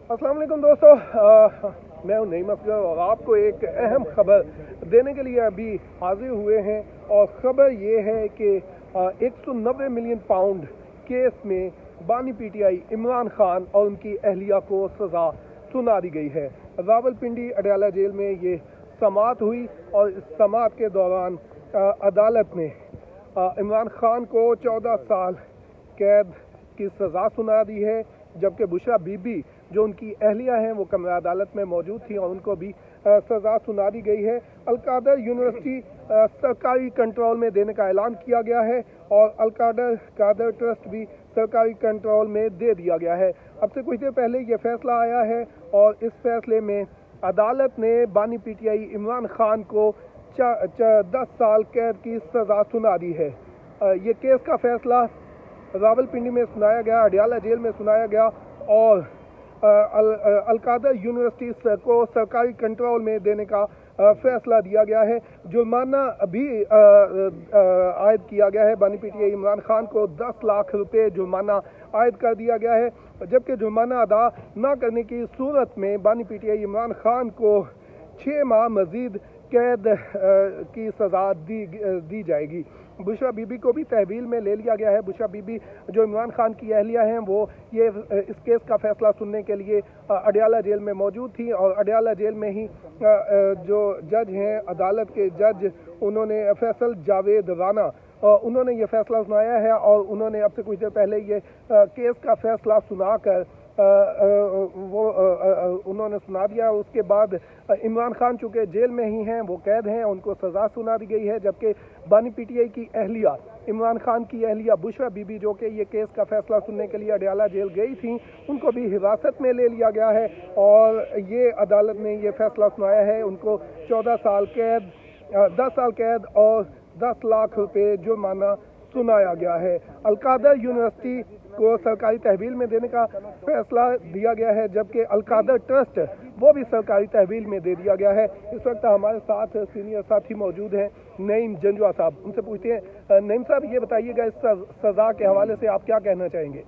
अस्सलाम वालेकुम दोस्तों, मैं हूं नईम असगर और आपको एक अहम खबर देने के लिए अभी हाजिर हुए हैं। और ख़बर ये है कि 190 मिलियन पाउंड केस में बानी पीटीआई इमरान खान और उनकी अहलिया को सज़ा सुना दी गई है। रावलपिंडी अडयाला जेल में ये समाअत हुई और इस समाअत के दौरान अदालत ने इमरान खान को 14 साल कैद की सज़ा सुना दी है, जबकि बुशरा बीबी जो उनकी अहलिया हैं वो कमरा अदालत में मौजूद थी और उनको भी सज़ा सुना दी गई है। अलकादर यूनिवर्सिटी सरकारी कंट्रोल में देने का ऐलान किया गया है और अलकादर ट्रस्ट भी सरकारी कंट्रोल में दे दिया गया है। अब से कुछ देर पहले ये फैसला आया है और इस फैसले में अदालत ने बानी पीटीआई इमरान खान को 10 साल कैद की सज़ा सुना दी है। ये केस का फैसला रावलपिंडी में सुनाया गया, अडयाला जेल में सुनाया गया और अलकादर यूनिवर्सिटी को सरकारी कंट्रोल में देने का फैसला दिया गया है। जुर्माना भी आयद किया गया है। बानी पीटीआई इमरान खान को 10 लाख रुपए जुर्माना आयद कर दिया गया है, जबकि जुर्माना अदा न करने की सूरत में बानी पीटीआई इमरान खान को 6 माह मजीद कैद की सज़ा दी जाएगी। बुशरा बीबी को भी तहवील में ले लिया गया है। बुशरा बीबी जो इमरान खान की अहलिया हैं वो इस केस का फैसला सुनने के लिए अडयाला जेल में मौजूद थी और अडयाला जेल में ही जो जज हैं, अदालत के जज, उन्होंने फैसल जावेद राना उन्होंने ये फैसला सुनाया है और उन्होंने अब से कुछ देर पहले ये केस का फैसला सुनाकर उन्होंने सुना दिया। उसके बाद इमरान खान चूँकि जेल में ही हैं, वो कैद हैं, उनको सज़ा सुना दी गई है, जबकि बानी पीटीआई की अहलिया, इमरान खान की अहलिया बुशरा बीबी जो कि ये केस का फैसला सुनने के लिए अडयाला जेल गई थी, उनको भी हिरासत में ले लिया गया है और ये अदालत ने ये फैसला सुनाया है। उनको 14 साल कैद, 10 साल कैद और 10 लाख रुपए जुर्माना सुनाया गया है। अलकादर यूनिवर्सिटी को सरकारी तहवील में देने का फैसला दिया गया है, जबकि अलकादर ट्रस्ट वो भी सरकारी तहवील में दे दिया गया है। इस वक्त हमारे साथ सीनियर साथी मौजूद हैं, नईम जंजुआ साहब। उनसे पूछते हैं, नईम साहब ये बताइएगा, इस सज़ा के हवाले से आप क्या कहना चाहेंगे?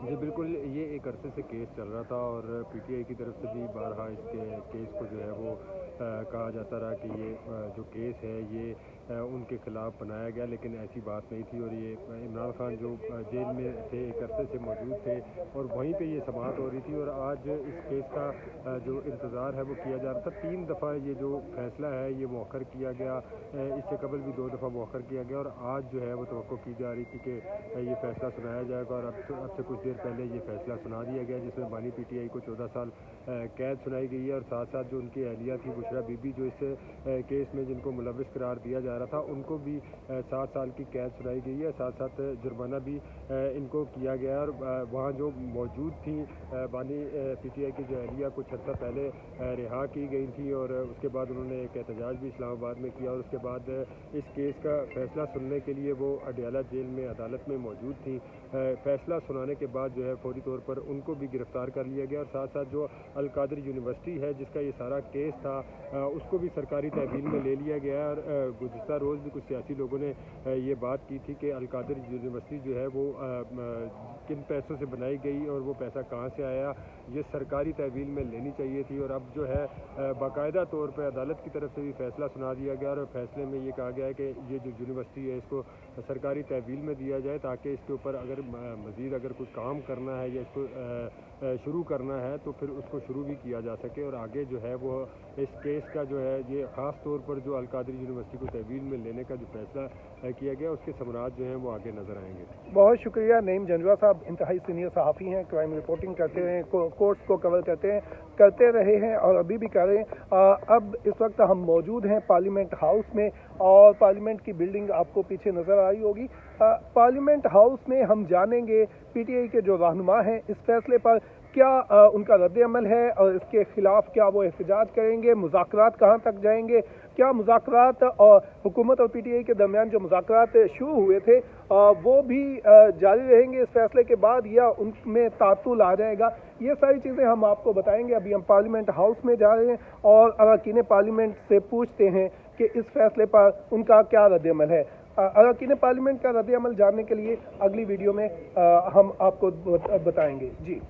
जी बिल्कुल, ये एक अरसे से केस चल रहा था और पीटीआई की तरफ से भी बारहा इसके केस को जो है वो कहा जाता रहा कि ये जो केस है ये उनके खिलाफ बनाया गया, लेकिन ऐसी बात नहीं थी। और ये इमरान खान जो जेल में थे, एक अरसे से मौजूद थे और वहीं पे ये समाअत हो रही थी और आज इस केस का जो इंतज़ार है वो किया जा रहा था। 3 दफ़ा ये जो फैसला है ये मौखर किया गया, इससे कबल भी 2 दफ़ा मौखर किया गया और आज जो है वो तवक्को की जा रही थी कि ये फैसला सुनाया जाएगा। और अब से कुछ देर पहले ये फैसला सुना दिया गया, जिसमें बानी पीटीआई को 14 साल कैद सुनाई गई है और साथ साथ जो उनकी अहलिया थी बुशरा बीबी, जो इस केस में जिनको मुलविस करार दिया जा रहा था, उनको भी 7 साल की कैद सुनाई गई है। साथ साथ जुर्माना भी इनको किया गया और वहाँ जो मौजूद थी बानी पीटीआई की जो अहलिया कुछ अर्सा पहले रिहा की गई थी और उसके बाद उन्होंने एक एहतजाज भी इस्लामाबाद में किया और उसके बाद इस केस का फैसला सुनने के लिए वो अडयाला जेल में अदालत में मौजूद थी। फैसला सुनाने के बाद जो है फौरी तौर पर उनको भी गिरफ्तार कर लिया गया और साथ साथ जो अलकादर यूनिवर्सिटी है जिसका ये सारा केस था उसको भी सरकारी तहवील में ले लिया गया। और गुज़िश्ता रोज़ भी कुछ सियासी लोगों ने ये बात की थी कि अलकादर यूनिवर्सिटी जो है वो किन पैसों से बनाई गई और वो पैसा कहाँ से आया, ये सरकारी तहवील में लेनी चाहिए थी। और अब जो है बाकायदा तौर पर अदालत की तरफ से भी फैसला सुना दिया गया और फैसले में ये कहा गया है कि ये जो यूनिवर्सिटी है इसको सरकारी तहवील में दिया जाए, ताकि इसके ऊपर अगर मज़ीद अगर कुछ काम करना है या इसको शुरू करना है तो फिर उसको शुरू भी किया जा सके। और आगे जो है वो इस केस का जो है ये ख़ास तौर पर जो अलकादर यूनिवर्सिटी को तहवील में लेने का जो फैसला किया गया उसके समरात जो हैं वो आगे नज़र आएंगे। बहुत शुक्रिया नईम जंजुआ साहब, इंतहाई सीनियर सहाफ़ी हैं, क्राइम रिपोर्टिंग करते हैं, कोर्ट्स को कवर करते रहे हैं और अभी भी कर रहे हैं। अब इस वक्त हम मौजूद हैं पार्लियामेंट हाउस में और पार्लियामेंट की बिल्डिंग आपको पीछे नज़र आ रही होगी। पार्लियामेंट हाउस में हम जानेंगे पीटीआई के जो रहनुमा हैं इस फैसले पर क्या उनका रद्द-ए-अमल है और इसके खिलाफ क्या वो एहतजाज करेंगे, मुज़ाकरात कहाँ तक जाएंगे, क्या मुज़ाकरात और हुकूमत और पीटीआई के दरमियान जो मुज़ाकरात शुरू हुए थे वो भी जारी रहेंगे इस फैसले के बाद या उनमें तातुल आ जाएगा, ये सारी चीज़ें हम आपको बताएंगे। अभी हम पार्लियामेंट हाउस में जा रहे हैं और अरकान पार्लियामेंट से पूछते हैं कि इस फैसले पर उनका क्या रद्द-ए-अमल है। अरकान पार्लियामेंट का रद्द-ए-अमल जानने के लिए अगली वीडियो में हम आपको बताएंगे। जी।